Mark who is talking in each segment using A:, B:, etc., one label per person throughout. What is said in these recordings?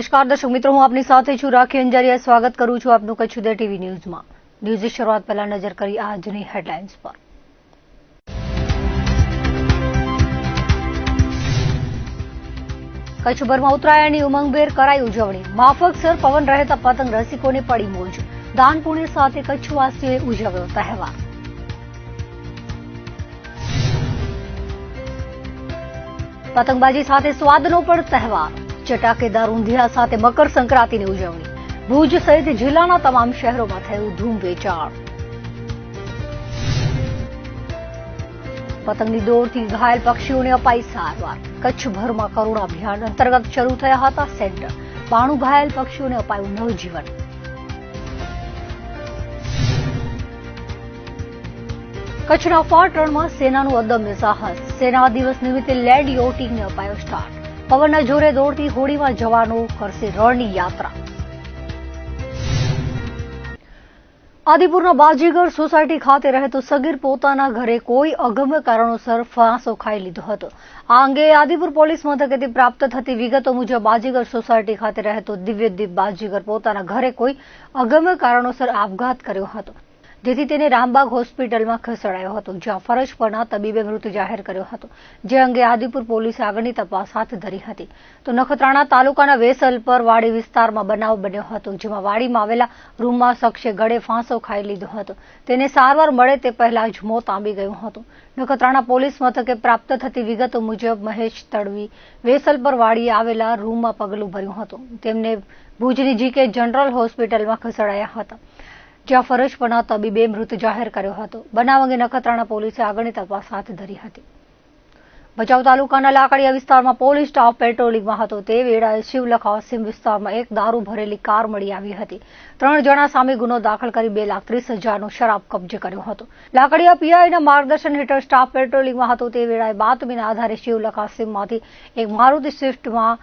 A: નમસ્કાર દર્શક મિત્રો, હું આપની સાથે છું રાખી અંજારિયા. સ્વાગત કરું છું આપનું કચ્છ ઉદય ટીવી ન્યૂઝમાં. ન્યૂઝની શરૂઆત પહેલા નજર કરી આજની હેડલાઇન્સ પર. કચ્છભરમાં ઉત્તરાયણની ઉમંગભેર કરાઈ ઉજવણી. માફકસર પવન રહેતા પતંગ રસિકોને પડી મોજ. દાન પુણ્ય સાથે કચ્છવાસીઓએ ઉજવ્યો તહેવાર. પતંગબાજી સાથે સ્વાદનો પણ તહેવાર. ચટાકેદાર ઊંધિયા સાથે મકર સંક્રાંતિની ઉજવણી. ભુજ સહિત જિલ્લાના તમામ શહેરોમાં થયું ધૂમ વેચાણ. પતંગની દોરથી ઘાયલ પક્ષીઓને અપાઈ સારવાર. કચ્છભરમાં કરુણા અભિયાન અંતર્ગત શરૂ થયા હતા સેન્ટર. 92 ઘાયલ પક્ષીઓને અપાયું નવજીવન. કચ્છના પાટણમાં સેનાનું અદમ્ય સાહસ. સેના દિવસ નિમિત્તે લેન્ડ યોટિંગને અપાયો સ્ટાર્ટ. પવનના જોરે દોડતી હોડીમાં જવાનો કરશે રણની યાત્રા. આદિપુરના બાજીગર સોસાયટી ખાતે રહેતો સગીર પોતાના ઘરે કોઈ અગમ્ય કારણોસર ફાંસો ખાઈ લીધો હતો. આ અંગે આદિપુર પોલીસ મથકેથી પ્રાપ્ત થતી વિગતો મુજબ બાજીગર સોસાયટી ખાતે રહેતો દિવ્યદીપ બાજીગર પોતાના ઘરે કોઈ અગમ્ય કારણોસર આપઘાત કર્યો હતો, જેથી તેને રામબાગ હોસ્પિટલમાં ખસેડાયો હતો, જ્યાં ફરજ પરના તબીબે મૃત જાહેર કર્યો હતો. જે અંગે આદિપુર પોલીસે આગળની તપાસ હાથ ધરી હતી. તો નખત્રાણા તાલુકાના વેસલપર વાડી વિસ્તારમાં બનાવ બન્યો હતો, જેમાં વાડીમાં આવેલા રૂમમાં શખ્સે ગળે ફાંસો ખાઈ લીધો હતો. તેને સારવાર મળે તે પહેલા જ મોત આંબી ગયું હતું. નખત્રાણા પોલીસ મથકે પ્રાપ્ત થતી વિગતો મુજબ મહેશ તડવી વેસલપર વાડીએ આવેલા રૂમમાં પગલું ભર્યું હતું. તેમને ભુજની જીકે જનરલ હોસ્પિટલમાં ખસેડાયા હતા, જ્યાં ફરજ પરના તબીબે મૃત જાહેર કર્યો હતો. બનાવ અંગે નખત્રાણા પોલીસે આગળની તપાસ હાથ ધરી હતી. ભચાઉ તાલુકાના લાકડીયા વિસ્તારમાં પોલીસ સ્ટાફ પેટ્રોલિંગમાં હતો તે વેળાએ શિવલખા સીમ વિસ્તારમાં એક દારૂ ભરેલી કાર મળી આવી હતી. 3 જણા સામે ગુનો દાખલ કરી 2,30,000નો શરાબ કબજે કર્યો હતો. લાકડીયા પીઆઈના માર્ગદર્શન હેઠળ સ્ટાફ પેટ્રોલિંગમાં હતો તે વેળાએ બાતમીના આધારે શિવલખા સીમમાંથી એક મારુતિ સ્વિફ્ટમાં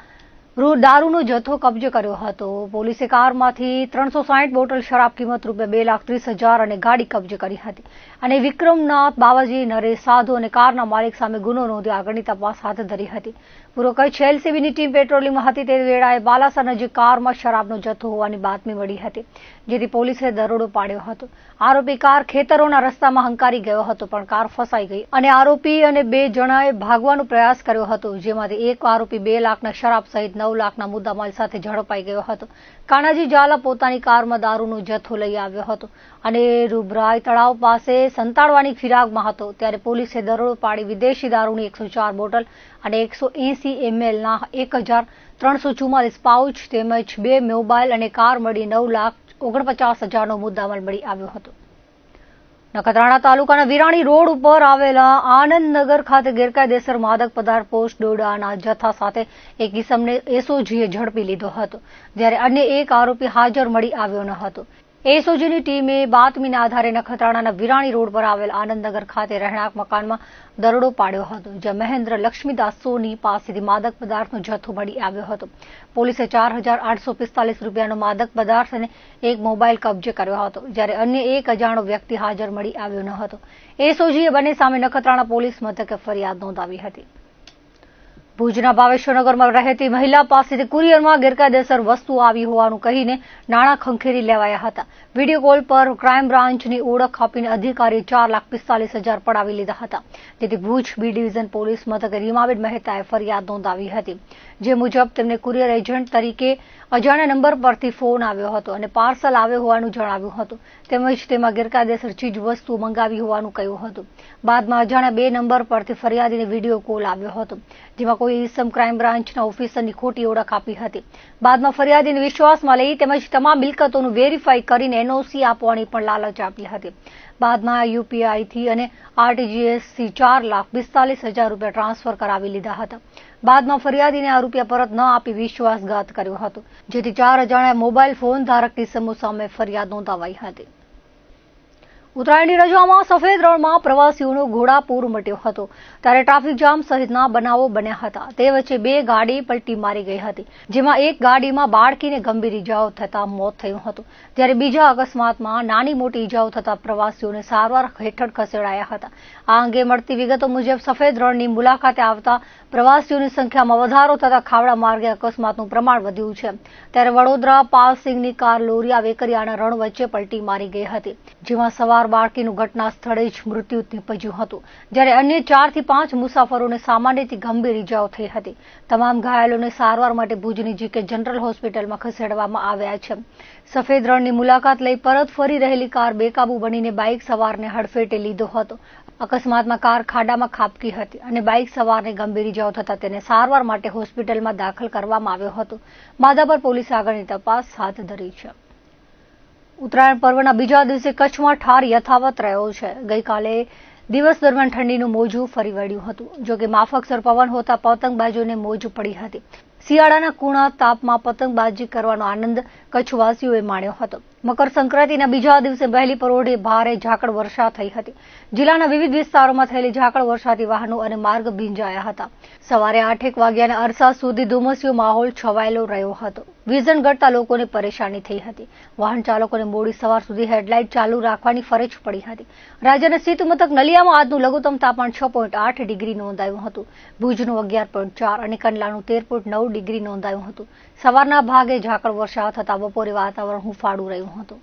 A: દારૂનો જથ્થો કબજે કર્યો હતો. પોલીસે કારમાંથી 360 બોટલ શરાબ કિંમત ₹2,30,000 અને ગાડી કબજે કરી હતી. અને વિક્રમનાથ બાવાજી નરેશ સાધુ અને કારના માલિક સામે ગુનો નોંધી આગળની તપાસ હાથ ધરી હતી. પૂર્વ કચ્છ એલસીબીની ટીમ પેટ્રોલિંગમાં હતી તે વેળાએ બાલાસર નજીક કારમાં શરાબનો જથ્થો હોવાની બાતમી મળી હતી, જેથી પોલીસે દરોડો પાડ્યો હતો. આરોપી કાર ખેતરોના રસ્તામાં હંકારી ગયો હતો, પણ કાર ફસાઈ ગઈ અને આરોપી અને 2 જણાએ ભાગવાનો પ્રયાસ કર્યો હતો, જેમાંથી એક આરોપી 2 લાખના શરાબ સહિત 9 લાખના મુદ્દામાલ સાથે ઝડપાઈ ગયો હતો. કાનાજી ઝાલા પોતાની કારમાં દારૂનો જથ્થો લઈ આવ્યો હતો અને રૂબરાઈ તળાવ પાસે સંતાડવાની ફિરાકમાં હતો, ત્યારે પોલીસે દરોડો પાડી વિદેશી દારૂની 104 બોટલ અને 180 mlના 1,344 પાઉચ તેમજ 2 મોબાઈલ અને કાર મળી 9,49,000નો મુદ્દામાલ મળી આવ્યો હતો. નખત્રાણા તાલુકાના વિરાણી રોડ ઉપર આવેલા આનંદનગર ખાતે ગેરકાયદેસર માદક પદાર્થ પોસ્ટ દોડાના જથ્થા સાથે એક ઇસમને એસઓજીએ ઝડપી લીધો હતો, જ્યારે અન્ય એક આરોપી હાજર મળી આવ્યો ન હતો. એસઓજીની ટીમે બાતમીના આધારે નખત્રાણાના વિરાણી રોડ પર આવેલ આનંદનગર ખાતે રહેણાંક મકાનમાં દરોડો પાડ્યો હતો, જ્યાં મહેન્દ્ર લક્ષ્મીદાસ સોની પાસેથી માદક પદાર્થનો જથ્થો મળી આવ્યો હતો. પોલીસે ₹4,845નો માદક પદાર્થ અને એક મોબાઈલ કબજે કર્યો હતો, જ્યારે અન્ય એક અજાણો વ્યક્તિ હાજર મળી આવ્યો ન હતો. એસઓજીએ બંને સામે નખત્રાણા પોલીસ મથકે ફરિયાદ નોંધાવી હતી. ભુજના ભાવેશ્વરનગરમાં રહેતી મહિલા પાસેથી કુરિયરમાં ગેરકાયદેસર વસ્તુ આવી હોવાનું કહીને નાણાં ખંખેરી લેવાયા હતા. વિડીયો કોલ પર ક્રાઇમ બ્રાન્ચની ઓળખ આપીને અધિકારીએ 4,45,000 પડાવી લીધા હતા, જેથી ભુજ બી ડિવિઝન પોલીસ મથકે રીમાબેન મહેતાએ ફરિયાદ નોંધાવી હતી. જે મુજબ તેમને કુરિયર એજન્ટ તરીકે અજાણ્યા નંબર પરથી ફોન આવ્યો હતો અને પાર્સલ આવ્યો હોવાનું જણાવ્યું હતું, તેમજ તેમાં ગેરકાયદેસર ચીજ વસ્તુ મંગાવી હોવાનું કહ્યું હતું. બાદમાં અજાણ્યા 2 નંબર પરથી ફરિયાદીને વિડીયો કોલ આવ્યો હતો, જેમાં કોઈ ઇસમ ક્રાઇમ બ્રાન્ચના ઓફિસરની ખોટી ઓળખ આપી હતી. બાદમાં ફરિયાદીને વિશ્વાસમાં લઈ તેમજ તમામ મિલકતોનું વેરીફાઈ કરીને એનઓસી આપવાની પણ લાલચ આપી હતી. બાદમાં યુપીઆઈથી અને આરટીજીએસથી ₹4,45,000 ટ્રાન્સફર કરાવી લીધા હતા. બાદમાં ફરિયાદીને આ રૂપિયા પરત ન આપી વિશ્વાસઘાત કર્યો હતો, જેથી 4 અજાણ્યા મોબાઈલ ફોન ધારક ઇસમો સામે ફરિયાદ નોંધાવાઈ હતી. ઉત્તરાયણની રજામાં સફેદ રણમાં પ્રવાસીઓનો ઘોડાપૂર મટ્યો હતો ત્યારે ટ્રાફિક જામ સહિતના બનાવો બન્યા હતા. તે વચ્ચે 2 ગાડી પલટી મારી ગઈ હતી, જેમાં એક ગાડીમાં બાળકીને ગંભીર ઇજાઓ થતા મોત થયું હતું, જ્યારે બીજા અકસ્માતમાં નાની મોટી ઇજાઓ થતા પ્રવાસીઓને સારવાર હેઠળ ખસેડાયા હતા. આ અંગે મળતી વિગતો મુજબ સફેદ રણની મુલાકાતે આવતા પ્રવાસીઓની સંખ્યામાં વધારો થતા ખાવડા માર્ગે અકસ્માતનું પ્રમાણ વધ્યું છે. ત્યારે વડોદરા પાલસિંગની કાર લોરિયા વેકરિયાના રણ વચ્ચે પલટી મારી ગઈ હતી, જેમાં સવાર બાળકીનું ઘટના સ્થળે જ મૃત્યુ નીપજ્યું હતું, જ્યારે અન્ય 4 થી 5 મુસાફરોને સામાન્યથી ગંભીર ઇજાઓ થઈ હતી. તમામ ઘાયલોને સારવાર માટે ભુજની જીકે જનરલ હોસ્પિટલમાં ખસેડવામાં આવ્યા છે. સફેદ રણની મુલાકાત લઈ પરત ફરી રહેલી કાર બેકાબુ બનીને બાઇક સવારને હડફેટે લીધો હતો. અકસ્માતમાં કાર ખાડામાં ખાબકી હતી અને બાઇક સવારને ગંભીર ઇજાઓ થતા તેને સારવાર માટે હોસ્પિટલમાં દાખલ કરવામાં આવ્યો હતો. માધાપર પોલીસે આગળની તપાસ હાથ ધરી છે. ઉત્તરાયણ પર્વના બીજા દિવસે કચ્છમાં ઠાર યથાવત રહ્યો છે. ગઈકાલે દિવસ દરમિયાન ઠંડીનું મોજું ફરી વળ્યું હતું, જોકે માફકસર પવન હોતા પતંગબાજોને મોજ પડી હતી. શિયાળાના કુણા તાપમાં પતંગબાજી કરવાનો આનંદ કચ્છવાસીઓએ માણ્યો હતો. મકર સંક્રાંતિના બીજા દિવસે વહેલી પરોઢે ભારે ઝાકળ વર્ષા થઈ હતી. જિલ્લાના વિવિધ વિસ્તારોમાં થયેલી ઝાકળ વર્ષાથી વાહનો અને માર્ગ ભીંજાયા હતા. સવારે 8 વાગ્યાના અરસા સુધી ધુમ્મસિયો માહોલ છવાયેલો રહ્યો હતો. વિઝન ઘટતા લોકોને પરેશાની થઈ હતી. વાહન ચાલકોને મોડી સવાર સુધી હેડલાઇટ ચાલુ રાખવાની ફરજ પડી હતી. રાજ્યના શીત મથક નલિયામાં આજનું લઘુત્તમ તાપમાન 6.8 ડિગ્રી નોંધાયું હતું. ભુજનું 11.4 અને કંડલાનું 13.9 ડિગ્રી નોંધાયું હતું. સવારના ભાગે ઝાકળ વર્ષા થતા બપોરે વાતાવરણ હુંફાળું રહ્યું હતું.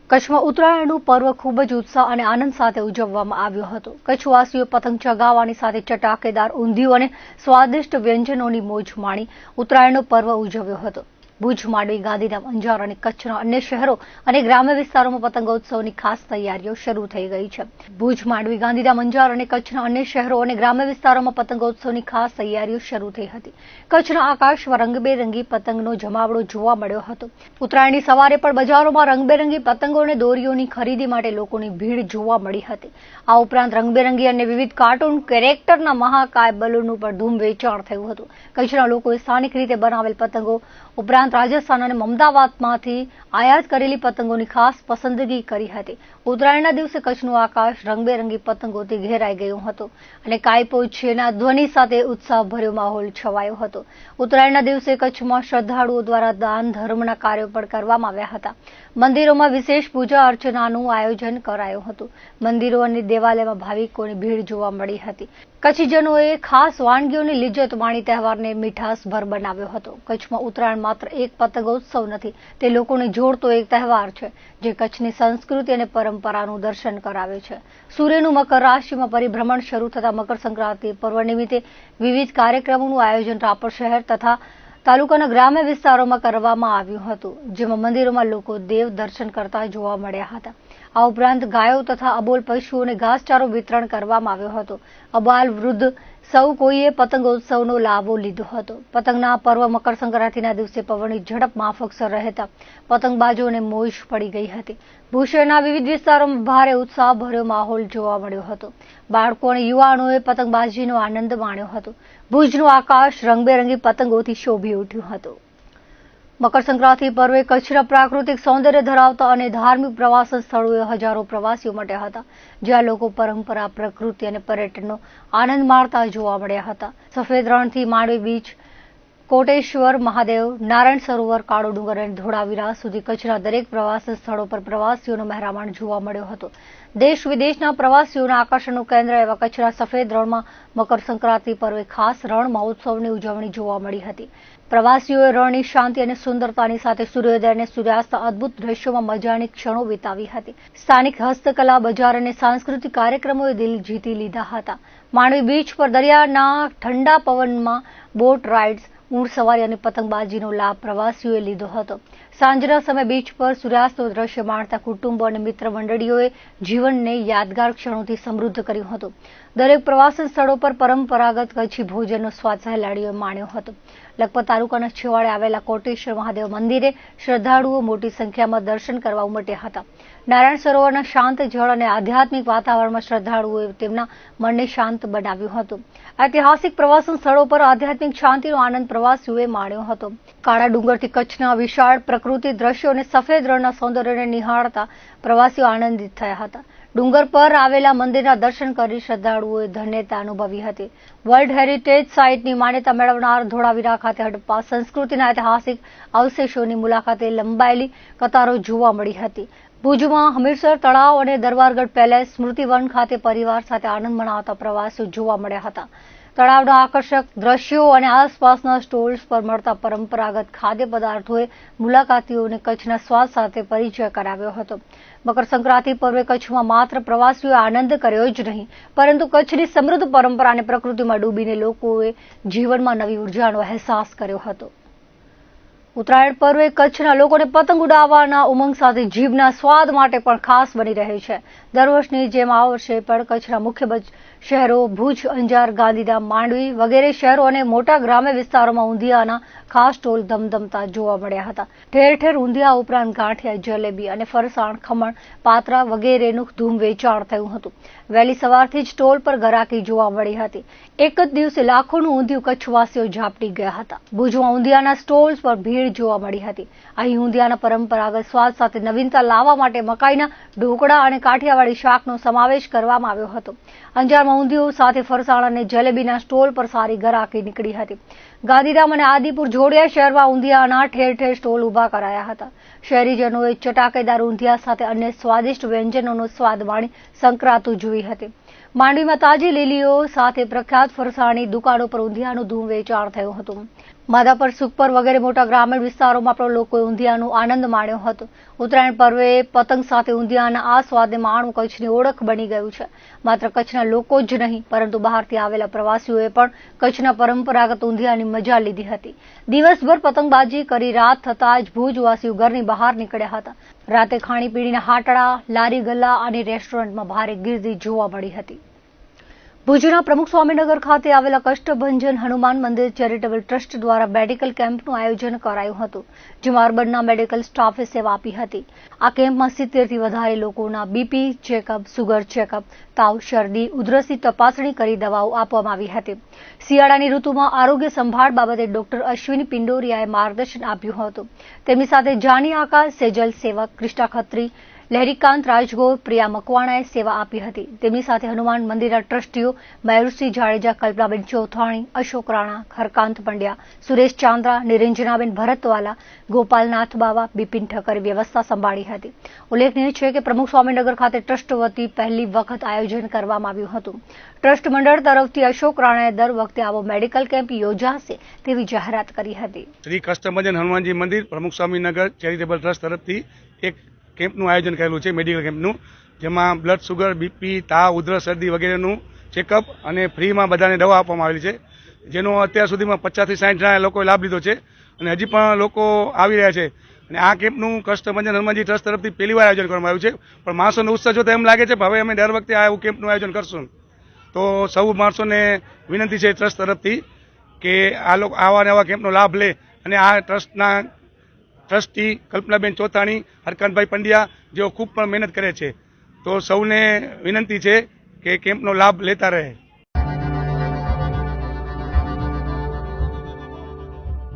A: કચ્છમાં ઉત્તરાયણનું પર્વ ખૂબ જ ઉત્સાહ અને આનંદ સાથે ઉજવવામાં આવ્યો હતો. કચ્છવાસીઓ પતંગ ચગાવવાની સાથે ચટાકેદાર ઊંધિયું અને સ્વાદિષ્ટ વ્યંજનોની મોજ માણી ઉત્તરાયણનો પર્વ ઉજવ્યો હતો. ભુજ, માંડવી, ગાંધીધામ, અંજાર અને કચ્છના અન્ય શહેરો અને ગ્રામ્ય વિસ્તારોમાં પતંગોત્સવની ખાસ તૈયારીઓ શરૂ થઈ ગઈ છે. ભુજ, માંડવી, ગાંધીધામ, અંજાર અને કચ્છના અન્ય શહેરો અને ગ્રામ્ય વિસ્તારોમાં પતંગોત્સવની ખાસ તૈયારીઓ શરૂ થઈ હતી. કચ્છના આકાશમાં રંગબેરંગી પતંગનો જમાવડો જોવા મળ્યો હતો. ઉત્તરાયણની સવારે પણ બજારોમાં રંગબેરંગી પતંગો અને દોરીઓની ખરીદી માટે લોકોની ભીડ જોવા મળી હતી. આ ઉપરાંત રંગબેરંગી અને વિવિધ કાર્ટૂન કેરેક્ટરના મહાકાય બલૂનનું પણ ધૂમ વેચાણ થયું હતું. કચ્છના લોકોએ સ્થાનિક રીતે બનાવેલ પતંગો ઉપરાંત રાજસ્થાન અને અમદાવાદમાંથી આયાત કરેલી પતંગોની ખાસ પસંદગી કરી હતી. ઉત્તરાયણના દિવસે કચ્છનું આકાશ રંગબેરંગી પતંગોથી ઘેરાઈ ગયું હતું અને કાયપો છેના ધ્વનિ સાથે ઉત્સાહભર્યો માહોલ છવાયો હતો. ઉત્તરાયણના દિવસે કચ્છમાં શ્રદ્ધાળુઓ દ્વારા દાન ધર્મના કાર્યો પણ કરવામાં આવ્યા હતા. મંદિરોમાં વિશેષ પૂજા અર્ચનાનું આયોજન કરાયું હતું. મંદિરો અને દેવાલયમાં ભાવિકોની ભીડ જોવા મળી હતી. કચ્છીજનોએ ખાસ વાનગીઓની લિજ્જત માણી તહેવારને મીઠાસભર બનાવ્યો હતો. કચ્છમાં ઉત્તરાયણ માત્ર એક પતંગોત્સવ નથી, તે લોકોને જોડતો એક તહેવાર છે, જે કચ્છની સંસ્કૃતિ અને પરંપરાનું દર્શન કરાવે છે. સૂર્યનું મકર રાશિમાં પરિભ્રમણ શરૂ થતા મકર સંક્રાંતિ પર્વ નિમિત્તે વિવિધ કાર્યક્રમોનું આયોજન રાપર શહેર તથા તાલુકાના ગ્રામ્ય વિસ્તારોમાં કરવામાં આવ્યું હતું, જેમાં મંદિરોમાં લોકો દેવ દર્શન કરતા જોવા મળ્યા હતા. આ ઉપરાંત ગાયો તથા અબોલ પશુઓને ઘાસચારો વિતરણ કરવામાં આવ્યો હતો. અબાલ વૃદ્ધ સૌ કોઈએ પતંગોત્સવનો લાભો લીધો હતો. પતંગના પર્વ મકર સંક્રાંતિના દિવસે પવનની ઝડપ માફકસર રહેતા પતંગબાજોને મોજ પડી ગઈ હતી. ભુજ શહેરના વિવિધ વિસ્તારોમાં ભારે ઉત્સાહભર્યો માહોલ જોવા મળ્યો હતો. બાળકો અને યુવાનોએ પતંગબાજીનો આનંદ માણ્યો હતો. ભુજનું આકાશ રંગબેરંગી પતંગોથી શોભી ઉઠ્યું હતું. મકર સંક્રાંતિ પર્વે કચ્છના પ્રાકૃતિક સૌંદર્ય ધરાવતા અને ધાર્મિક પ્રવાસન સ્થળોએ હજારો પ્રવાસીઓ મળ્યા હતા, જ્યાં લોકો પરંપરા, પ્રકૃતિ અને પર્યટનનો આનંદ માણતા જોવા મળ્યા હતા. સફેદ રણથી માંડવી બીચ, કોટેશ્વર મહાદેવ, નારાયણ સરોવર, કાળો ડુંગર અને ધોળાવીરા સુધી કચ્છના દરેક પ્રવાસન સ્થળો પર પ્રવાસીઓનો મહેરામણ જોવા મળ્યો હતો. દેશ વિદેશના પ્રવાસીઓના આકર્ષણનું કેન્દ્ર એવા કચ્છના સફેદ રણમાં મકર સંક્રાંતિ પર્વે ખાસ રણ મહોત્સવની ઉજવણી જોવા મળી હતી. પ્રવાસીઓએ રણની શાંતિ અને સુંદરતાની સાથે સૂર્યોદય અને સૂર્યાસ્તના અદભુત દ્રશ્યોમાં મજાની ક્ષણો વિતાવી હતી. સ્થાનિક હસ્તકલા બજાર અને સાંસ્કૃતિક કાર્યક્રમોએ દિલ જીતી લીધા હતા. માંડવી બીચ પર દરિયાના ઠંડા પવનમાં બોટ રાઇડ્સ, ઊંટ સવારી અને પતંગબાજીનો લાભ પ્રવાસીઓએ લીધો હતો. સાંજના સમયે બીચ પર સૂર્યાસ્તનું દ્રશ્ય માણતા કુટુંબો અને મિત્ર મંડળીઓએ જીવનને યાદગાર ક્ષણોથી સમૃદ્ધ કર્યું હતું. દરેક પ્રવાસન સ્થળો પર પરંપરાગત કચ્છી ભોજનનો સ્વાદ સહેલાણીઓએ માણ્યો હતો. લખપત તાલુકાના છેવાડે આવેલા કોટેશ્વર મહાદેવ મંદિરે શ્રદ્ધાળુઓ મોટી સંખ્યામાં દર્શન કરવા ઉમટ્યા હતા. નારાયણ સરોવરના શાંત જળ અને આધ્યાત્મિક વાતાવરણમાં શ્રદ્ધાળુઓએ તેમના મનને શાંત બનાવ્યું હતું. ઐતિહાસિક પ્રવાસન સ્થળો પર આધ્યાત્મિક શાંતિનો આનંદ પ્રવાસીઓએ માણ્યો હતો. કાળા ડુંગરથી કચ્છના વિશાળ પ્રકૃતિ દ્રશ્યો અને સફેદ રણના સૌંદર્યને નિહાળતા પ્રવાસીઓ આનંદિત થયા હતા. ડુંગર પર આવેલા મંદિરના દર્શન કરી શ્રદ્ધાળુઓએ ધન્યતા અનુભવી હતી. વર્લ્ડ હેરિટેજ સાઇટની માન્યતા મેળવનાર ધોળાવીરા ખાતે હડપ્પા સંસ્કૃતિના ઐતિહાસિક અવશેષોની મુલાકાતે લંબાયેલી કતારો જોવા મળી હતી. ભુજમાં હમીરસર તળાવ અને દરબારગઢ પેલેસ સ્મૃતિવન ખાતે પરિવાર સાથે આનંદ મનાવતા પ્રવાસીઓ જોવા મળ્યા હતા. તળાવના આકર્ષક દ્રશ્યો અને આસપાસના સ્ટોલ્સ પર મળતા પરંપરાગત ખાદ્ય પદાર્થોએ મુલાકાતીઓને કચ્છના સ્વાદ સાથે પરિચય કરાવ્યો હતો. મકર સંક્રાંતિ પર્વે કચ્છમાં માત્ર પ્રવાસીઓએ આનંદ કર્યો જ નહીં, પરંતુ કચ્છની સમૃદ્ધ પરંપરા અને પ્રકૃતિમાં ડૂબીને લોકોએ જીવનમાં નવી ઉર્જાનો અહેસાસ કર્યો હતો. ઉત્તરાયણ પર્વે કચ્છના લોકોને પતંગ ઉડાવવાના ઉમંગ સાથે જીભના સ્વાદ માટે પણ ખાસ બની રહે છે. દર વર્ષની જેમ આ વર્ષે પણ કચ્છના મુખ્ય શહેરો ભુજ, અંજાર, ગાંધીધામ, માંડવી વગેરે શહેરો અને મોટા ગ્રામ્ય વિસ્તારોમાં ઊંધિયાના ખાસ સ્ટોલ ધમધમતા જોવા મળ્યા હતા. ઠેર ઠેર ઊંધિયા ઉપરાંત ગાંઠિયા, જલેબી અને ફરસાણ, ખમણ, પાત્રા વગેરેનું ધૂમ વેચાણ થયું હતું. વહેલી સવારથી જ સ્ટોલ પર ગરાકી જોવા મળી હતી. એક જ દિવસે લાખોનું ઊંધિયું કચ્છવાસીઓ ઝાપટી ગયા હતા. ભુજમાં ઊંધિયાના સ્ટોલ્સ પર ભીડ જોવા મળી હતી. અહીં ઊંધિયાના પરંપરાગત સ્વાદ સાથે નવીનતા લાવવા માટે મકાઈના ઢોકળા અને કાઠિયાવાડી શાકનો સમાવેશ કરવામાં આવ્યો હતો. અંજારમાં ઊંધિયું સાથે ફરસાણ અને જલેબીના સ્ટોલ પર સારી ગરાકી નીકળી હતી. ગાંધીધામ અને આદિપુર જોડિયા શહેરમાં ઊંધિયાના ઠેર ઠેર સ્ટોલ ઉભા કરાયા હતા. શહેરીજનોએ ચટાકેદાર ઊંધિયા સાથે અન્ય સ્વાદિષ્ટ વ્યંજનોનો સ્વાદ માણી સંક્રાંત ઉજવી હતી. માંડવીમાં તાજી લીલીઓ સાથે પ્રખ્યાત ફરસાણની દુકાનો પર ઊંધિયાનું ધૂમ વેચાણ થયું હતું. માધાપર, સુખપર વગેરે મોટા ગ્રામીણ વિસ્તારોમાં પણ લોકોએ ઊંધિયાનો આનંદ માણ્યો હતો. ઉત્તરાયણ પર્વે પતંગ સાથે ઊંધિયાના આ સ્વાદને માણવું કચ્છની ઓળખ બની ગયું છે. માત્ર કચ્છના લોકો જ નહીં, પરંતુ બહારથી આવેલા પ્રવાસીઓએ પણ કચ્છના પરંપરાગત ઊંધિયાની મજા લીધી હતી. દિવસભર પતંગબાજી કરી રાત થતાં જ ભુજવાસીઓ ઘરની બહાર નીકળ્યા હતા. રાતે ખાણીપીણીના હાટડા, લારી ગલ્લા અને રેસ્ટોરન્ટમાં ભારે ગીર્દી જોવા મળી હતી. ભુજના પ્રમુખ સ્વામીનગર ખાતે આવેલા કષ્ટભંજન હનુમાન મંદિર ચેરિટેબલ ટ્રસ્ટ દ્વારા મેડિકલ કેમ્પનું આયોજન કરાયું હતું, જેમાં અર્બનના મેડિકલ સ્ટાફે સેવા આપી હતી. આ કેમ્પમાં 70થી વધારે લોકોના બીપી ચેકઅપ, સુગર ચેકઅપ, તાવ, શરદી, ઉધરસની તપાસણી કરી દવાઓ આપવામાં આવી હતી. શિયાળાની ઋતુમાં આરોગ્ય સંભાળ બાબતે ડોક્ટર અશ્વિની પિંડોરિયાએ માર્ગદર્શન આપ્યું હતું. તેમની સાથે જાની આકા, સેજલ સેવક, ક્રિષ્ટા ખત્રી, લહેરીકાંત રાજગોર, પ્રિયા મકવાણાએ સેવા આપી હતી. તેમની સાથે હનુમાન મંદિરના ટ્રસ્ટીઓ મયુરસિંહ જાડેજા, કલ્પનાબેન ચોથાણી, અશોક રાણા, હરકાંત પંડ્યા, સુરેશ ચાંદ્રા, નિરંજનાબેન ભરતવાલા, ગોપાલનાથ બાવા, બિપિન ઠક્કરે વ્યવસ્થા સંભાળી હતી. ઉલ્લેખનીય છે કે પ્રમુખ સ્વામીનગર ખાતે ટ્રસ્ટ વતી પહેલી વખત આયોજન કરવામાં આવ્યું હતું. ટ્રસ્ટ મંડળ તરફથી અશોક રાણાએ દર વખતે આવો મેડિકલ કેમ્પ યોજાશે તેવી જાહેરાત કરી હતી.
B: શ્રી કષ્ટભંજન હનુમાનજી મંદિર પ્રમુખ સ્વામીનગર ચેરિટેબલ ટ્રસ્ટ તરફથી એક કેમ્પનું આયોજન કરેલું છે, મેડિકલ કેમ્પનું, જેમાં બ્લડ સુગર, બીપી, તાવ, ઉધરસ, શરદી વગેરેનું ચેકઅપ અને ફ્રીમાં બધાને દવા આપવામાં આવેલી છે, જેનો અત્યાર સુધીમાં 50 થી 60 જણા લોકોએ લાભ લીધો છે અને હજી પણ લોકો આવી રહ્યા છે. અને આ કેમ્પનું કષ્ટભંજન હનુમાનજી ટ્રસ્ટ તરફથી પહેલી વાર આયોજન કરવામાં આવ્યું છે, પણ માણસોનો ઉત્સાહ જોતા એમ લાગે છે હવે અમે દર વખતે આ એવું કેમ્પનું આયોજન કરશું. તો સૌ માણસોને વિનંતી છે ટ્રસ્ટ તરફથી કે આ લોકો આવા ને આવા કેમ્પનો લાભ લે અને આ ટ્રસ્ટના ટ્રસ્ટી કલ્પનાબેન ચોથાણી, હરકાંતભાઈ પંડ્યા જેઓ ખૂબ પણ મહેનત કરે છે. તો સૌને વિનંતી છે કે કેમ્પનો લાભ લેતા રહે.